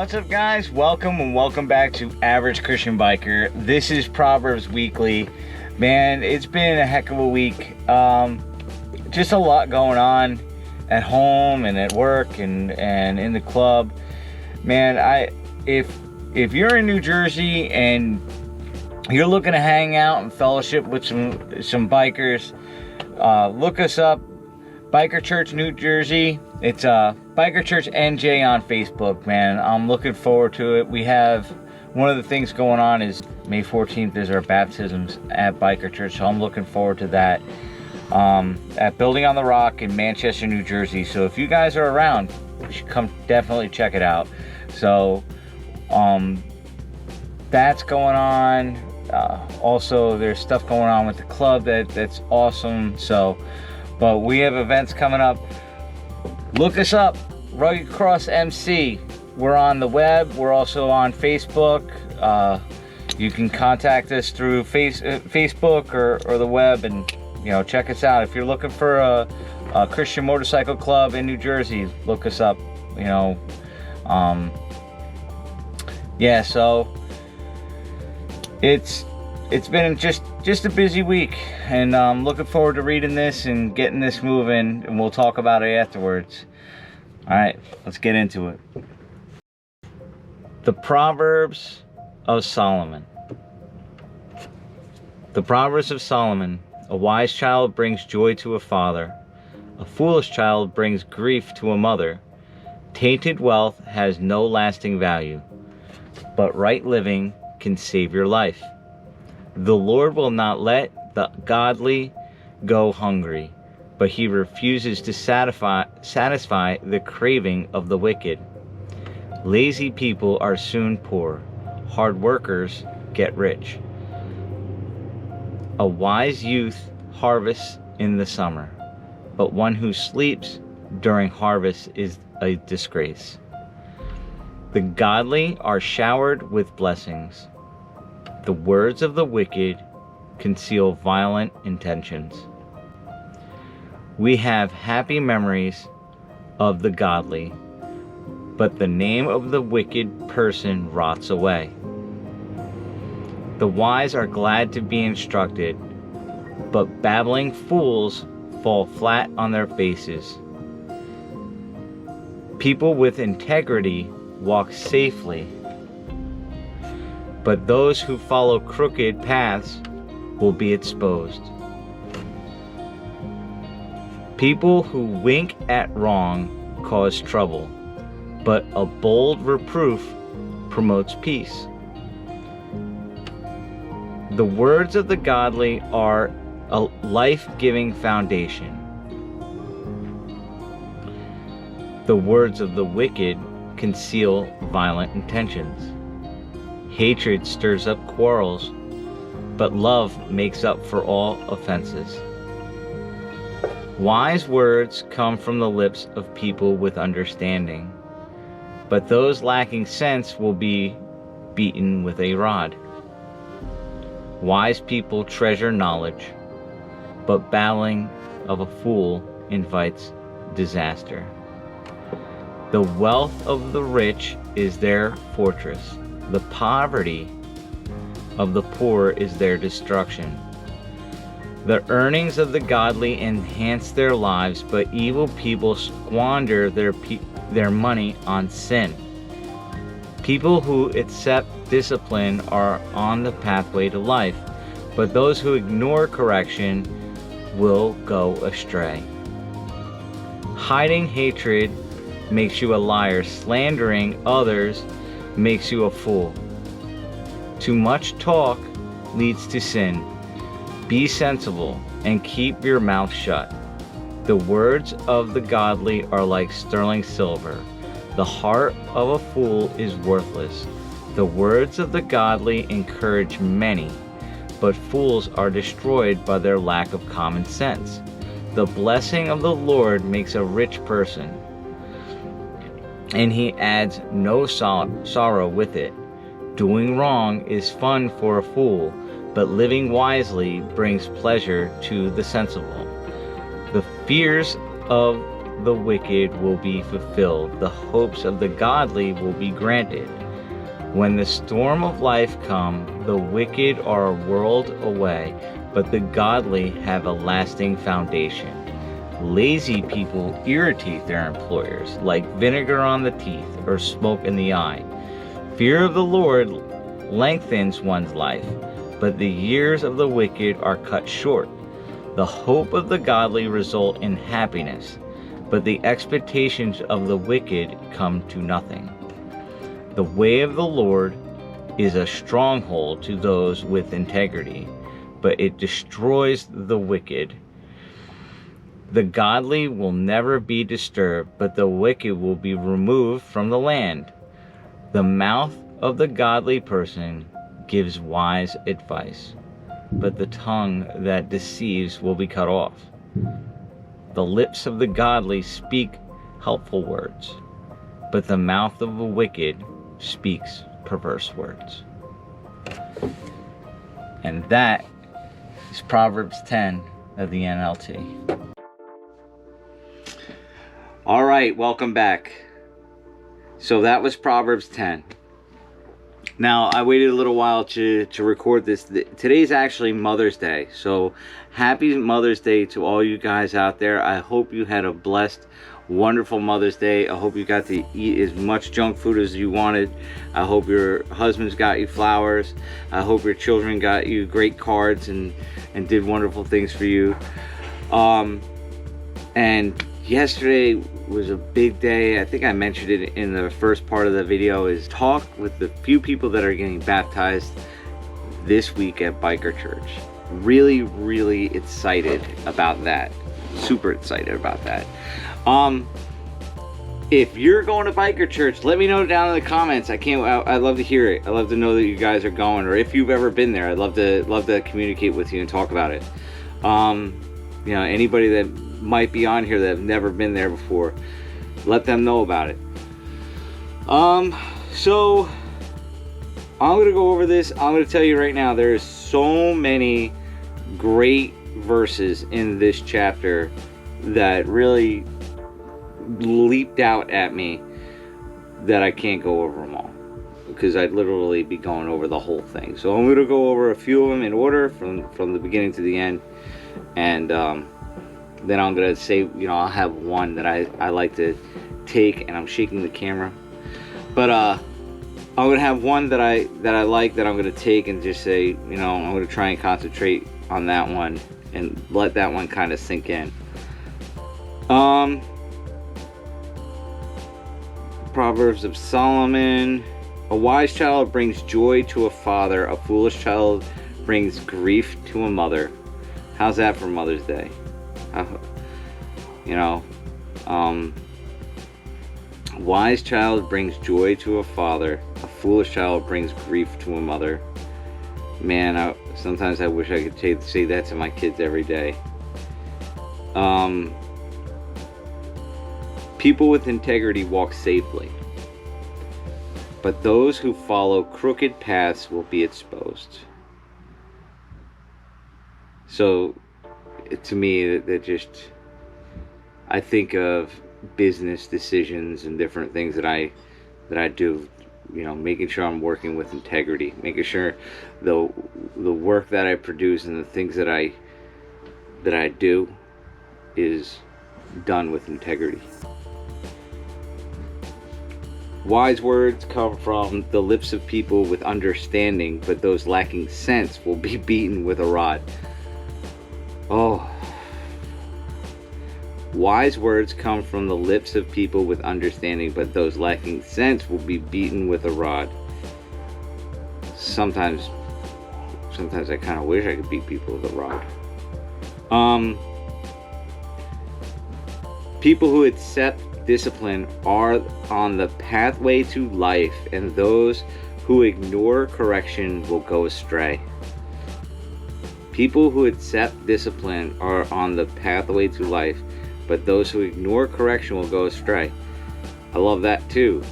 What's up, guys? Welcome back to Average Christian Biker. This is Proverbs Weekly. Man, it's been a heck of a week. Just a lot going on at home and at work and in the club. Man, if you're in New Jersey and you're looking to hang out and fellowship with some bikers, look us up. Biker Church New Jersey. It's Biker Church NJ on Facebook, man. I'm looking forward to it. We have one of the things going on is May 14th is our baptisms at Biker Church, so I'm looking forward to that at Building on the Rock in Manchester, New Jersey. So if you guys are around, you should come definitely check it out. So that's going on. Also, there's stuff going on with the club that's awesome. But we have events coming up. Look us up, Rugged Cross MC. We're on the web. We're also on Facebook. You can contact us through Facebook or the web, and check us out. If you're looking for a Christian motorcycle club in New Jersey, look us up. So it's been just a busy week, and I'm looking forward to reading this and getting this moving, and we'll talk about it afterwards. All right, let's get into it. The Proverbs of Solomon. The Proverbs of Solomon. A wise child brings joy to a father. A foolish child brings grief to a mother. Tainted wealth has no lasting value, but right living can save your life. The Lord will not let the godly go hungry, but he refuses to satisfy the craving of the wicked. Lazy people are soon poor. Hard workers get rich. A wise youth harvests in the summer, but one who sleeps during harvest is a disgrace. The godly are showered with blessings. The words of the wicked conceal violent intentions. We have happy memories of the godly, but the name of the wicked person rots away. The wise are glad to be instructed, but babbling fools fall flat on their faces. People with integrity walk safely, but those who follow crooked paths will be exposed. People who wink at wrong cause trouble, but a bold reproof promotes peace. The words of the godly are a life-giving foundation. The words of the wicked conceal violent intentions. Hatred stirs up quarrels, but love makes up for all offenses. Wise words come from the lips of people with understanding, but those lacking sense will be beaten with a rod. Wise people treasure knowledge, but babbling of a fool invites disaster. The wealth of the rich is their fortress. The poverty of the poor is their destruction. The earnings of the godly enhance their lives, but evil people squander their money on sin. People who accept discipline are on the pathway to life, but those who ignore correction will go astray. Hiding hatred makes you a liar. Slandering others makes you a fool. Too much talk leads to sin. Be sensible and keep your mouth shut. The words of the godly are like sterling silver. The heart of a fool is worthless. The words of the godly encourage many, but fools are destroyed by their lack of common sense. The blessing of the Lord makes a rich person, and he adds no sorrow with it. Doing wrong is fun for a fool, but living wisely brings pleasure to the sensible. The fears of the wicked will be fulfilled. The hopes of the godly will be granted. When the storm of life come, the wicked are whirled away, but the godly have a lasting foundation. Lazy people irritate their employers, like vinegar on the teeth or smoke in the eye. Fear of the Lord lengthens one's life, but the years of the wicked are cut short. The hope of the godly result in happiness, but the expectations of the wicked come to nothing. The way of the Lord is a stronghold to those with integrity, but it destroys the wicked. The godly will never be disturbed, but the wicked will be removed from the land. The mouth of the godly person gives wise advice, but the tongue that deceives will be cut off. The lips of the godly speak helpful words, but the mouth of the wicked speaks perverse words. And that is Proverbs 10 of the NLT. All right, welcome back. So that was Proverbs 10. Now, I waited a little while to record this. Today's actually Mother's Day. So happy Mother's Day to all you guys out there. I hope you had a blessed, wonderful Mother's Day. I hope you got to eat as much junk food as you wanted. I hope your husband's got you flowers. I hope your children got you great cards and did wonderful things for you. And yesterday was a big day. I think I mentioned it in the first part of the video, is talk with the few people that are getting baptized this week at Biker Church. Really, really excited about that. Super excited about that. If you're going to Biker Church, let me know down in the comments. I'd love to hear it. I'd love to know that you guys are going, or if you've ever been there, I'd love to communicate with you and talk about it. You know, anybody that might be on here that have never been there before, let them know about it. So I'm gonna go over this. I'm gonna tell you right now, there's so many great verses in this chapter that really leaped out at me that I can't go over them all, because I'd literally be going over the whole thing. So I'm gonna go over a few of them in order from the beginning to the end, and then I'm gonna say, you know, I'll have one that I like to take, and I'm shaking the camera, but I'm gonna have one that I like, that I'm gonna take and just say, you know, I'm gonna try and concentrate on that one and let that one kind of sink in. Proverbs of Solomon: a wise child brings joy to a father, a foolish child brings grief to a mother. How's that for Mother's Day? You know, wise child brings joy to a father, a foolish child brings grief to a mother. Man, sometimes I wish I could say that to my kids every day. People with integrity walk safely, but those who follow crooked paths will be exposed. So, to me, that just, I think of business decisions and different things that I do, you know, making sure I'm working with integrity, making sure the work that I produce and the things that I do is done with integrity. Wise words come from the lips of people with understanding, but those lacking sense will be beaten with a rod. Oh. Wise words come from the lips of people with understanding, but those lacking sense will be beaten with a rod. Sometimes I kind of wish I could beat people with a rod. People who accept discipline are on the pathway to life, and those who ignore correction will go astray. People who accept discipline are on the pathway to life, but those who ignore correction will go astray. I love that too.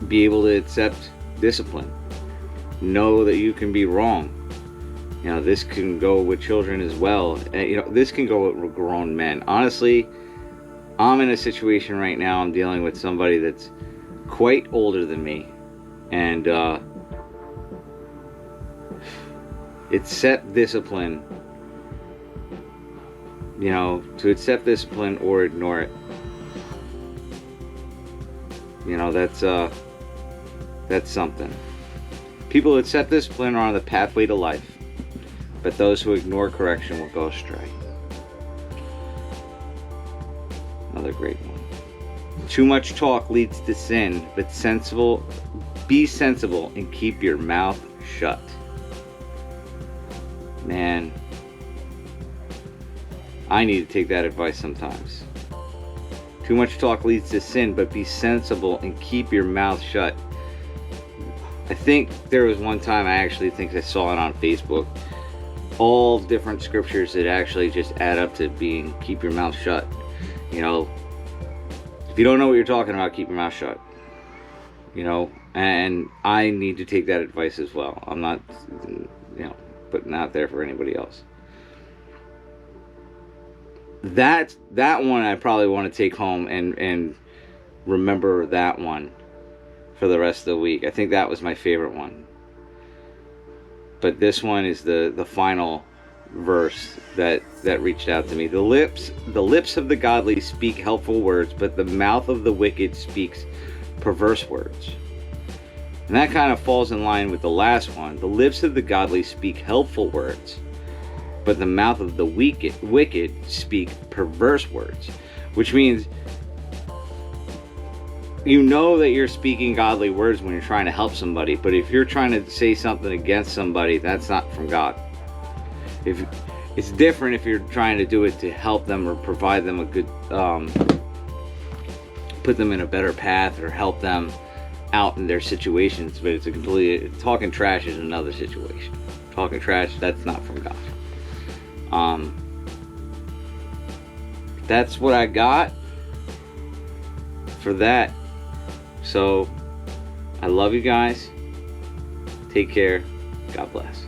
Be able to accept discipline. Know that you can be wrong. You know, this can go with children as well. You know, this can go with grown men. Honestly, I'm in a situation right now, I'm dealing with somebody that's quite older than me. And accept discipline. You know, to accept discipline or ignore it. You know, that's something. People who accept discipline are on the pathway to life, but those who ignore correction will go astray. Another great one. Too much talk leads to sin, but be sensible and keep your mouth shut. Man, I need to take that advice sometimes. Too much talk leads to sin, but be sensible and keep your mouth shut. I think there was one time I saw it on Facebook. All different scriptures that actually just add up to being keep your mouth shut. You know, if you don't know what you're talking about, keep your mouth shut. You know, and I need to take that advice as well. I'm not, you know, putting out there for anybody else. That one I probably want to take home and remember that one for the rest of the week. I think that was my favorite one. But this one is the final verse that reached out to me. The lips of the godly speak helpful words, but the mouth of the wicked speaks perverse words. And that kind of falls in line with the last one. The lips of the godly speak helpful words, but the mouth of the wicked speak perverse words. Which means you know that you're speaking godly words when you're trying to help somebody, but if you're trying to say something against somebody, that's not from God. If it's different if you're trying to do it to help them or provide them a good, put them in a better path or help them out in their situations, but it's a completely, talking trash is another situation. Talking trash, that's not from God. That's what I got for that. So I love you guys. Take care. God bless.